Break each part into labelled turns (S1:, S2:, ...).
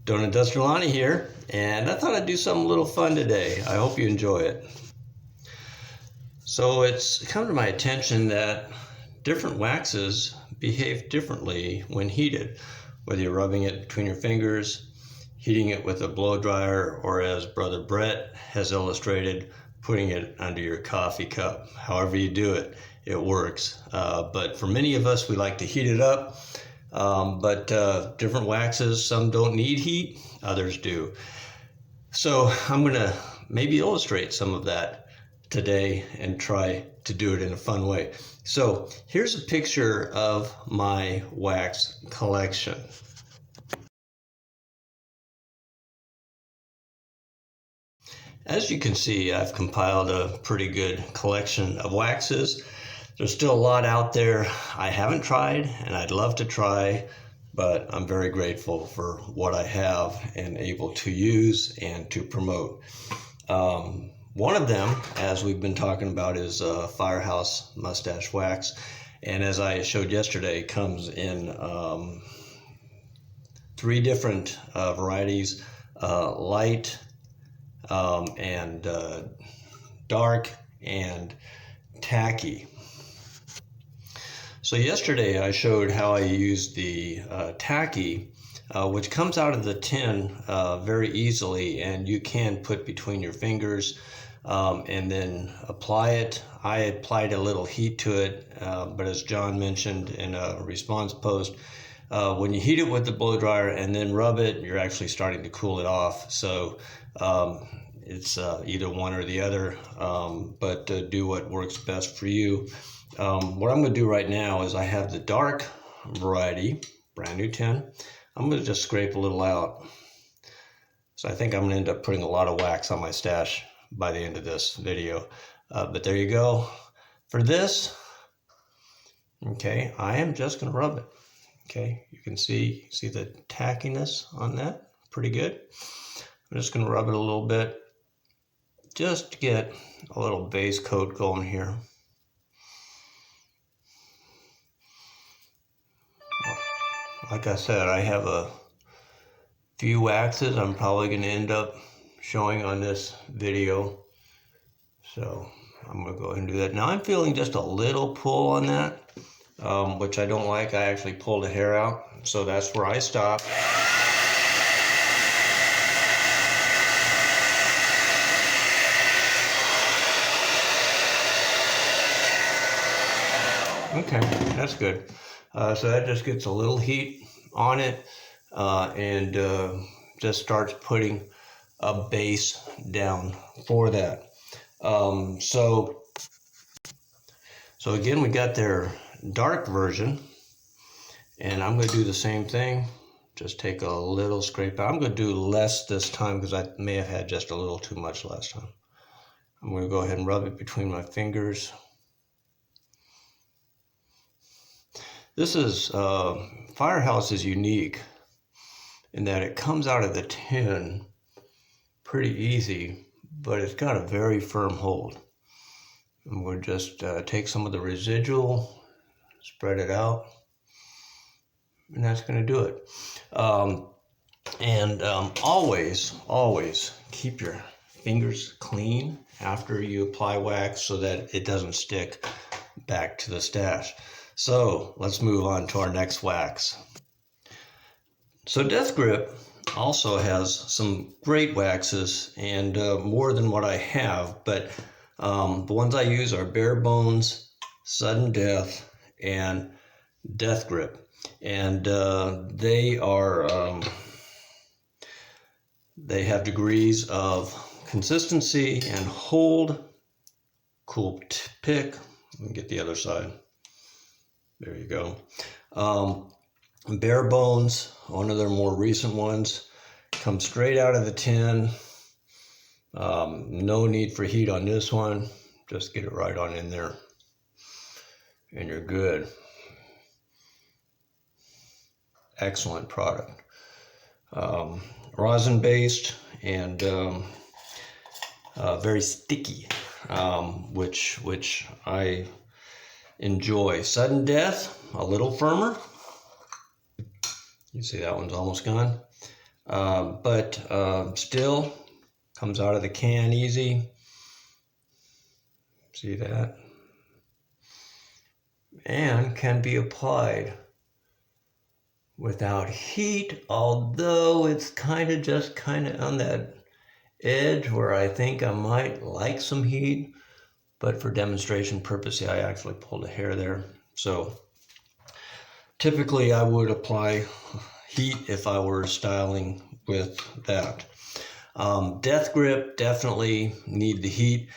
S1: Donut Duster Lonnie here, and I thought I'd do something a little fun today. I hope you enjoy it. So it's come to my attention that different waxes behave differently when heated, whether you're rubbing it between your fingers, heating it with a blow dryer, or as Brother Brett has illustrated, putting it under your coffee cup. However you do it, it works. But for many of us, we like to heat it up. But different waxes, some don't need heat, others do. So I'm going to maybe illustrate some of that today and try to do it in a fun way. So here's a picture of my wax collection. As you can see, I've compiled a pretty good collection of waxes. There's still a lot out there I haven't tried and I'd love to try, but I'm very grateful for what I have and able to use and to promote. One of them, as we've been talking about, is Firehouse Mustache Wax. And as I showed yesterday, comes in 3 different varieties, light and dark and tacky. So yesterday I showed how I used the tacky, which comes out of the tin very easily, and you can put between your fingers and then apply it. I applied a little heat to it, but as John mentioned in a response post, when you heat it with the blow dryer and then rub it, you're actually starting to cool it off. So it's either one or the other, but do what works best for you. What I'm going to do right now is I have the dark variety, brand new tin. I'm going to just scrape a little out. So I think I'm going to end up putting a lot of wax on my stash by the end of this video. But there you go. For this, okay, I am just going to rub it. Okay, you can see the tackiness on that. Pretty good. I'm just going to rub it a little bit just to get a little base coat going here. Like I said, I have a few waxes I'm probably going to end up showing on this video. So I'm going to go ahead and do that. Now I'm feeling just a little pull on that, which I don't like. I actually pulled a hair out, so that's where I stop. Okay, that's good. So that just gets a little heat on it and just starts putting a base down for that. So again, we got their dark version, and I'm going to do the same thing. Just take a little scrape out. I'm going to do less this time because I may have had just a little too much last time. I'm going to go ahead and rub it between my fingers. This is, Firehouse is unique in that it comes out of the tin pretty easy, but it's got a very firm hold. And we'll just take some of the residual, spread it out, and that's going to do it. Always keep your fingers clean after you apply wax so that it doesn't stick back to the stash. So let's move on to our next wax. So Death Grip also has some great waxes, and more than what I have, but the ones I use are Bare Bones, Sudden Death, and Death Grip. And they have degrees of consistency and hold. Cool pick. Let me get the other side. There you go. Bare Bones, one of their more recent ones, comes straight out of the tin. No need for heat on this one. Just get it right on in there and you're good. Excellent product. Rosin based and very sticky, which I enjoy. Sudden Death, a little firmer. You see that one's almost gone. but still comes out of the can easy. See that? And can be applied without heat, although it's kind of on that edge where I think I might like some heat, but for demonstration purposes, I actually pulled a hair there. So typically I would apply heat if I were styling with that. Death grip, definitely need the heat.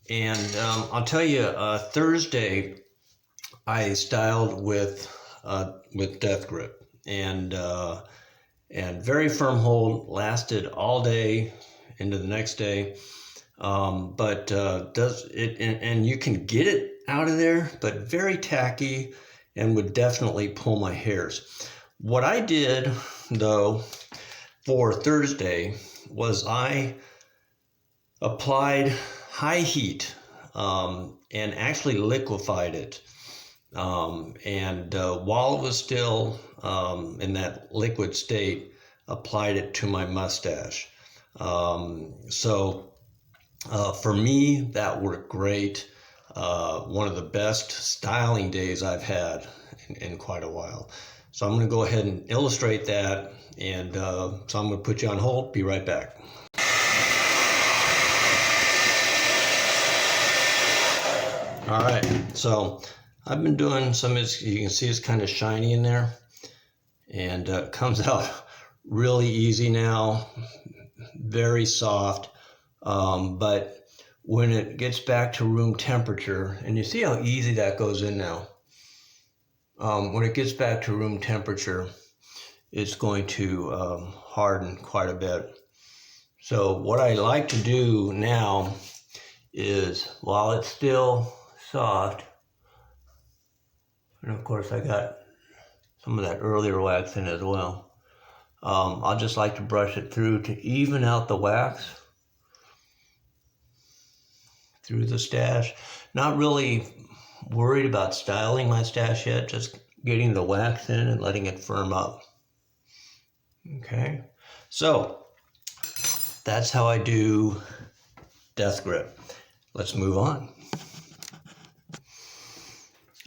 S1: And I'll tell you, Thursday I styled with death grip, and very firm hold, lasted all day into the next day. But does it, and you can get it out of there, but very tacky and would definitely pull my hairs. What I did though for Thursday was I applied high heat and actually liquefied it. And while it was still in that liquid state, applied it to my mustache. So for me, that worked great. One of the best styling days I've had in quite a while. So I'm going to go ahead and illustrate that, and so I'm going to put you on hold. Be right back. All right, so I've been doing some, as you can see, it's kind of shiny in there, and comes out really easy now, very soft, but when it gets back to room temperature, and you see how easy that goes in now, when it gets back to room temperature, it's going to harden quite a bit. So what I like to do now is, while it's still soft, and of course I got some of that earlier wax in as well, I'll just like to brush it through to even out the wax through the stash. Not really worried about styling my stash yet, just getting the wax in and letting it firm up. Okay, so that's how I do death grip. Let's move on.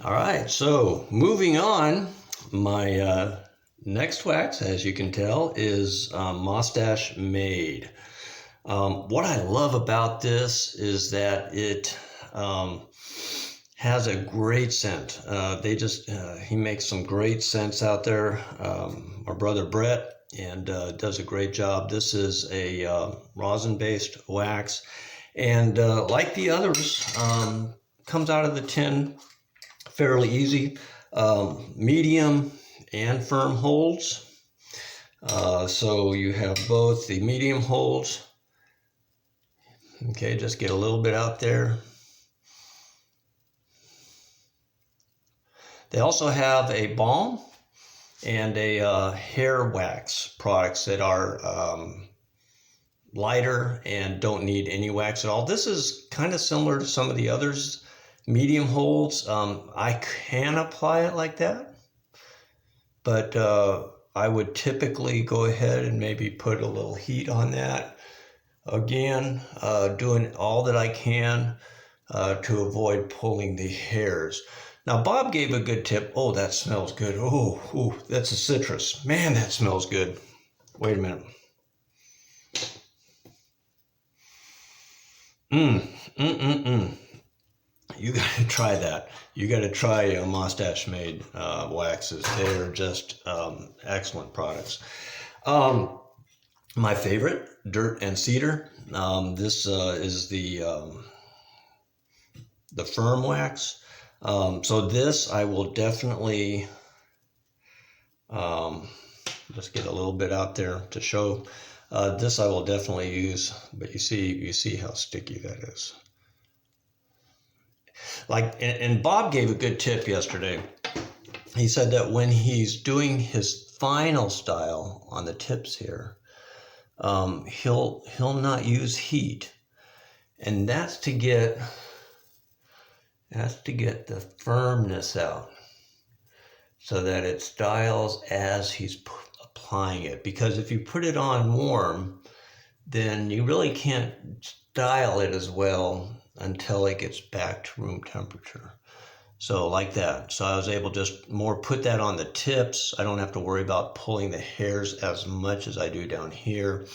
S1: All right, so moving on, my next wax, as you can tell, is Mustache Made. What I love about this is that it has a great scent. He makes some great scents out there. Our brother Brett, and does a great job. This is a rosin-based wax, and like the others, comes out of the tin fairly easy. Medium and firm holds. So you have both the medium holds. Okay, just get a little bit out there. They also have a balm and a hair wax products that are lighter and don't need any wax at all. This is kind of similar to some of the others. Medium holds, I can apply it like that, but I would typically go ahead and maybe put a little heat on that. Again, doing all that I can to avoid pulling the hairs. Now, Bob gave a good tip. Oh, that smells good. Oh, that's a citrus. Man, that smells good. Wait a minute. You got to try that. You got to try Mustache Made waxes. They are just excellent products. My favorite, Dirt and Cedar. This is the firm wax. So this I will definitely just get a little bit out there to show. This I will definitely use, but you see how sticky that is. Like, and Bob gave a good tip yesterday. He said that when he's doing his final style on the tips here, he'll not use heat, and that's to get the firmness out, so that it styles as he's applying it, because if you put it on warm, then you really can't style it as well until it gets back to room temperature. So like that. So I was able to just more put that on the tips. I don't have to worry about pulling the hairs as much as I do down here.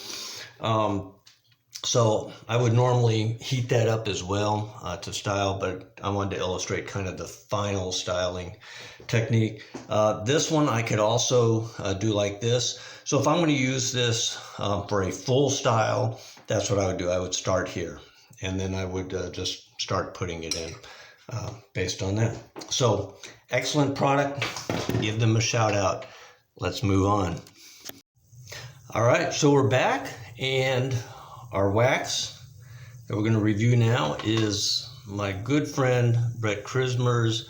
S1: So I would normally heat that up as well to style, but I wanted to illustrate kind of the final styling technique. This one I could also do like this. So if I'm going to use this for a full style, that's what I would do. I would start here, and then I would just start putting it in based on that. So excellent product. Give them a shout out. Let's move on. All right, so we're back, and our wax that we're going to review now is my good friend Brett Krismer's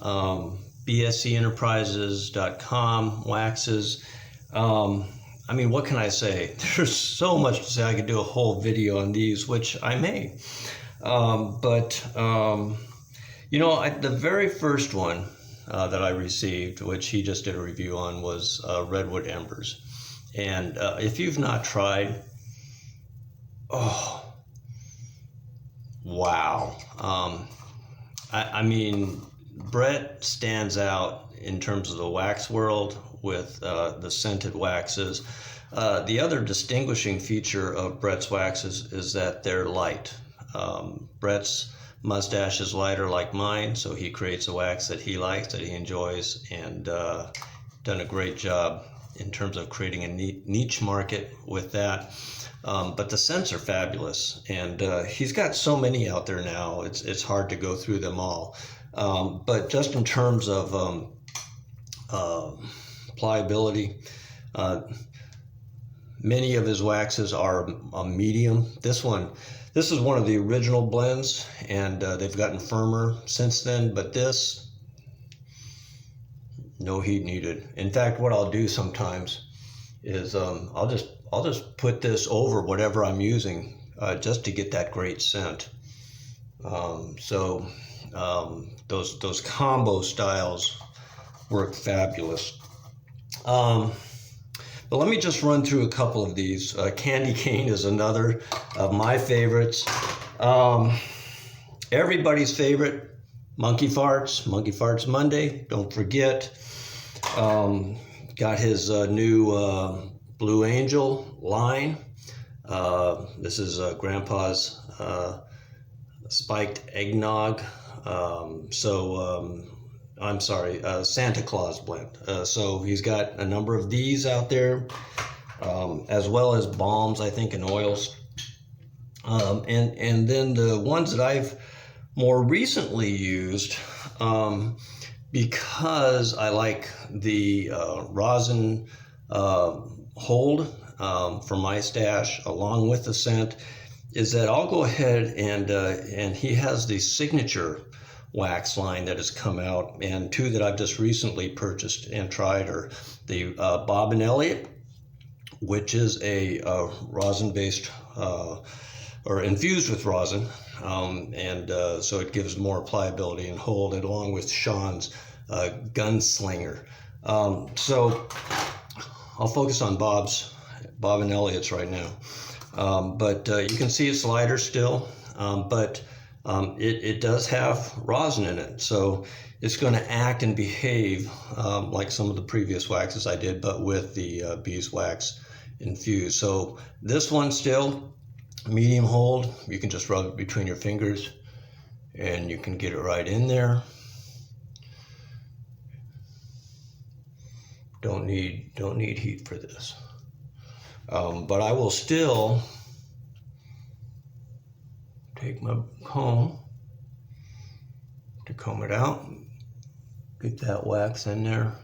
S1: BSCenterprises.com waxes. I mean, what can I say? There's so much to say. I could do a whole video on these, which I may. You know, the very first one that I received, which he just did a review on, was Redwood Embers. And if you've not tried, oh, wow. I mean, Brett stands out in terms of the wax world with the scented waxes. The other distinguishing feature of Brett's waxes is that they're light. Brett's mustache is lighter like mine, so he creates a wax that he likes, that he enjoys, and done a great job in terms of creating a niche market with that. But the scents are fabulous, and he's got so many out there now, it's hard to go through them all. But just in terms of pliability, many of his waxes are a medium. This is one of the original blends, and they've gotten firmer since then, but this, no heat needed. In fact, what I'll do sometimes is I'll just put this over whatever I'm using just to get that great scent. Those combo styles work fabulous. But let me just run through a couple of these. Candy cane is another of my favorites. Everybody's favorite, Monkey Farts Monday, don't forget. Got his new Blue Angel line. This is Grandpa's spiked eggnog. I'm sorry, Santa Claus blend. So he's got a number of these out there, as well as balms, I think, and oils. And then the ones that I've more recently used, because I like the rosin hold for my stash along with the scent, is that I'll go ahead and he has the signature wax line that has come out, and two that I've just recently purchased and tried are the Bob and Elliot, which is a rosin-based or infused with rosin, so it gives more pliability and hold, along with Sean's Gunslinger. So I'll focus on Bob and Elliot's right now, but you can see it's lighter still, but it does have rosin in it, so it's going to act and behave like some of the previous waxes I did, but with the beeswax infused. So this one still medium hold. You can just rub it between your fingers and you can get it right in there. Don't need heat for this, but I will still take my comb to comb it out, get that wax in there,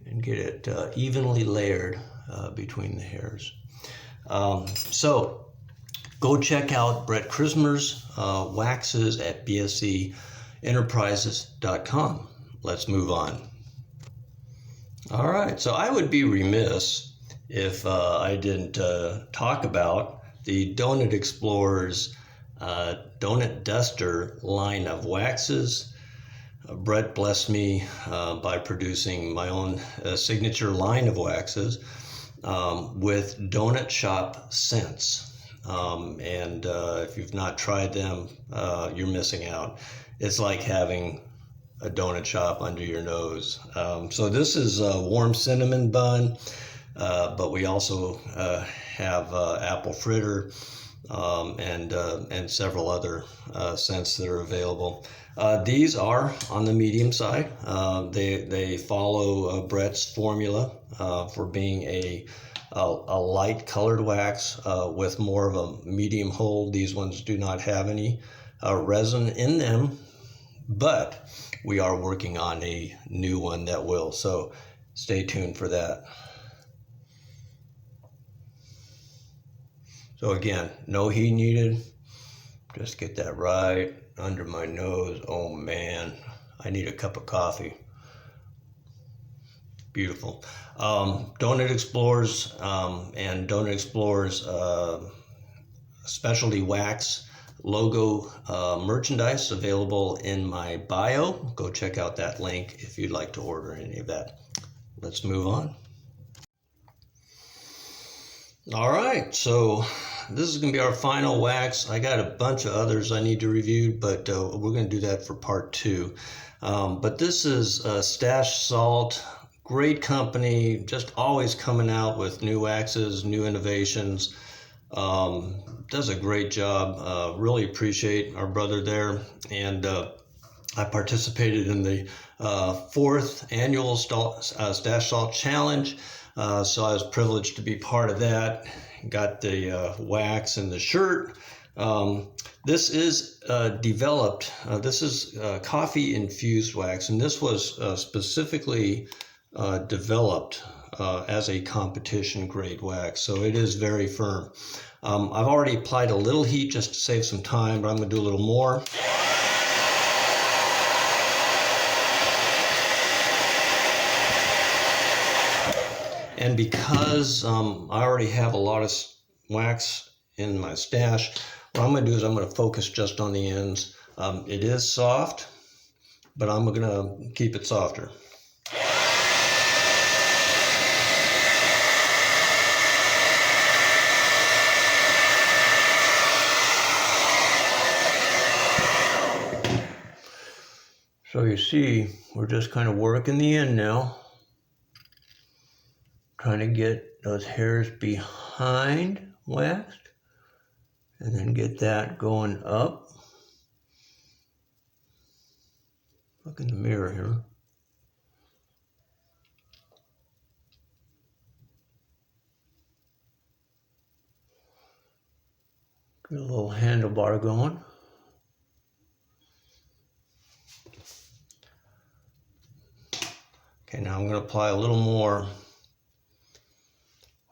S1: and get it evenly layered between the hairs. So go check out Brett Krismer's waxes at BSCenterprises.com. Let's move on. All right, so I would be remiss if I didn't talk about the Donut Explorers Donut Duster line of waxes. Brett blessed me by producing my own signature line of waxes with donut shop scents. And if you've not tried them, you're missing out. It's like having a donut shop under your nose. So this is a warm cinnamon bun, but we also have apple fritter and several other scents that are available. These are on the medium side. They follow Brett's formula for being a light colored wax with more of a medium hold. These ones do not have any resin in them, but we are working on a new one that will. So stay tuned for that. So again, no heat needed. Just get that right under my nose. Oh man, I need a cup of coffee. Beautiful. Donut Explorers and Donut Explorers specialty wax logo merchandise available in my bio. Go check out that link if you'd like to order any of that. Let's move on. All right, so this is going to be our final wax. I got a bunch of others I need to review, but we're going to do that for part 2. But this is Stash Salt. Great company, just always coming out with new waxes, new innovations. Does a great job. Really appreciate our brother there. And I participated in the 4th annual Stash Salt Challenge. So I was privileged to be part of that. Got the wax and the shirt. This is developed, this is coffee infused wax, and this was specifically developed as a competition grade wax. So it is very firm. I've already applied a little heat just to save some time, but I'm going to do a little more. And because I already have a lot of wax in my stash, what I'm going to do is I'm going to focus just on the ends. It is soft, but I'm going to keep it softer. So you see, we're just kind of working the end now. Trying to get those hairs behind waxed and then get that going up. Look in the mirror here. Get a little handlebar going. Okay, now I'm going to apply a little more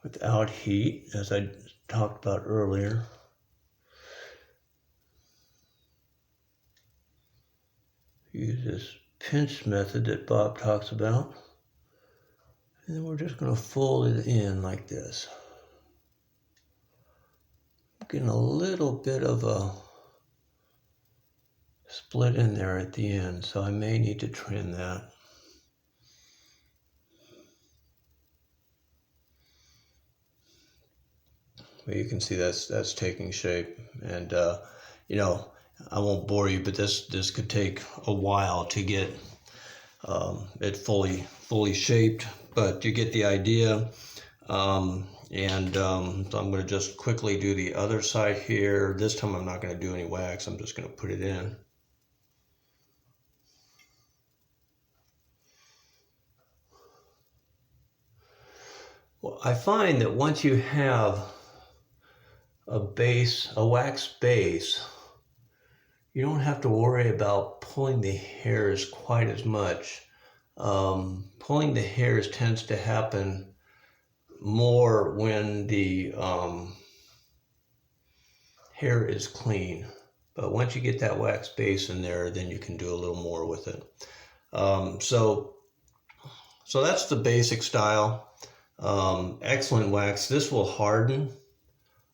S1: without heat, as I talked about earlier. Use this pinch method that Bob talks about. And then we're just going to fold it in like this. Getting a little bit of a split in there at the end, so I may need to trim that. But you can see that's taking shape, and you know, I won't bore you, but this could take a while to get it fully shaped, but you get the idea. So I'm going to just quickly do the other side here. This time I'm not going to do any wax. I'm just going to put it in. Well, I find that once you have a wax base, you don't have to worry about pulling the hairs quite as much. Pulling the hairs tends to happen more when the hair is clean. But once you get that wax base in there, then you can do a little more with it. So that's the basic style. Excellent wax. This will harden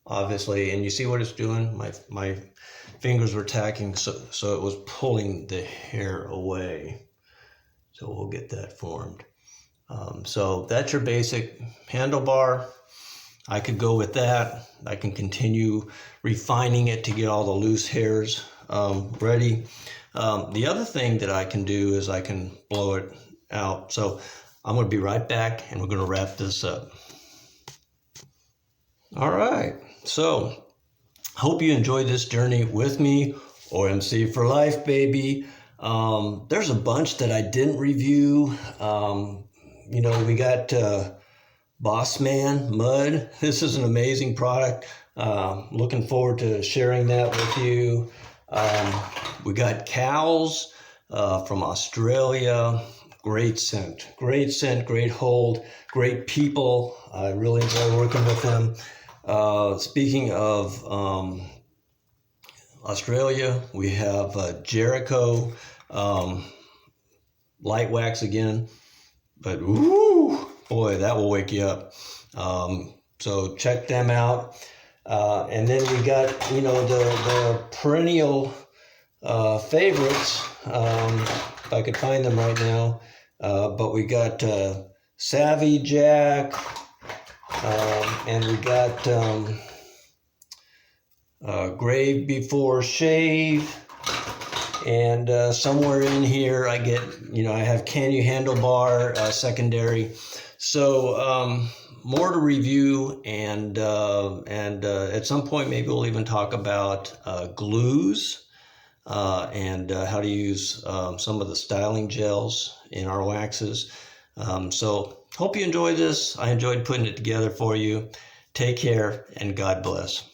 S1: obviously, and you see what it's doing? My fingers were tacking, so it was pulling the hair away. So we'll get that formed. So that's your basic handlebar. I could go with that. I can continue refining it to get all the loose hairs ready. The other thing that I can do is I can blow it out. So I'm going to be right back, and we're going to wrap this up. All right. So hope you enjoyed this journey with me. OMC for life, baby. There's a bunch that I didn't review. We got Boss Man Mud. This is an amazing product. Looking forward to sharing that with you. We got Cows from Australia. Great scent, great hold, great people. I really enjoy working with them. Speaking of Australia, we have Jericho light wax again. But woo, boy, that will wake you up. So check them out. And then we got, the perennial favorites. If I could find them right now. But we got Savvy Jack. And we got Grave Before Shave. And somewhere in here, I get, I have Can You Handlebar secondary. So more to review, and at some point, maybe we'll even talk about glues and how to use some of the styling gels in our waxes. So hope you enjoyed this. I enjoyed putting it together for you. Take care, and God bless.